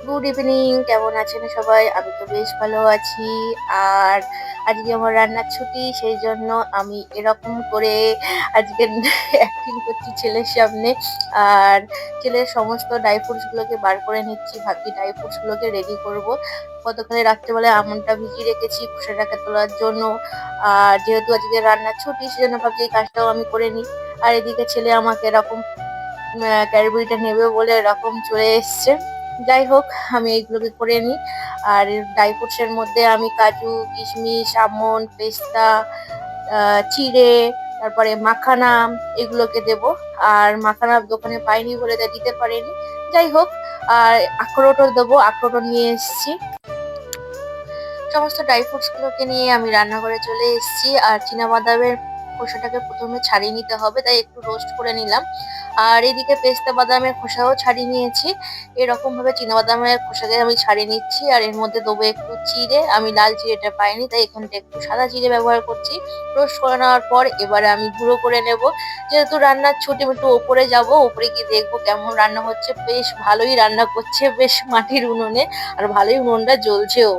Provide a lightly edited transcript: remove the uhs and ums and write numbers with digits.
Good evening, কেমন আছেন সবাই? আমি তো বেশ ভালো আছি। আর আজকে আমার রান্নার ছুটি, সেই জন্য আমি এরকম করে আজকে অ্যাক্টিং করছি ছেলের সামনে। আর ছেলের সমস্ত ড্রাই ফ্রুটস গুলোকে বার করে নিচ্ছি, ভাবছি ড্রাই ফ্রুটস গুলোকে রেডি করব। গতকালে রাত্রেবেলায় আমন্ডটা ভিজিয়ে রেখেছি খোসাটাকে তোলার জন্য। আর যেহেতু আজকে রান্নার ছুটি, সেজন্য ভাবছি এই কাজটাও আমি করে নিই। আর এদিকে ছেলে আমাকে এরকম ক্যাডবেরিটা নেবে বলে এরকম চলে এসছে। যাই হোক, আমি এইগুলোকে করে নিই। আর ড্রাই ফ্রুটস এর মধ্যে আমি কাজু, কিশমিশ, আমন্ড, পেস্তা, চিড়ে, তারপরে মাখানা এগুলোকে দেব। আর মাখানা দোকানে পাইনি বলে তাই দিতে পারিনি। যাই হোক, আর আখরোটও দেবো, আখরোটও নিয়ে এসেছি। সমস্ত ড্রাই ফ্রুটস গুলোকে নিয়ে আমি রান্নাঘরে চলে এসেছি। আর বাদামের খোসাটাকে প্রথমে ছাড়িয়ে নিতে হবে, তাই একটু রোস্ট করে নিলাম। আর এদিকে পেস্তা বাদামের খোসাও ছাড়িয়ে নিয়েছি। এরকম ভাবে বাদামের খোসাকে আমি ছাড়িয়ে নিচ্ছি। আর এর মধ্যে দেবো একটু চিড়ে, আমি লাল চিড়েটা পাইনি তাই এখানটা একটু সাদা চিড়ে ব্যবহার করছি। রোস্ট করে নেওয়ার পর এবারে আমি গুঁড়ো করে নেব। যেহেতু রান্নার ছুটি, আমি একটু ওপরে যাব, ওপরে গিয়ে দেখবো কেমন রান্না হচ্ছে। বেশ ভালোই রান্না করছে, বেশ মাটির উনুনে, আর ভালোই উনুনটা জ্বলছেও।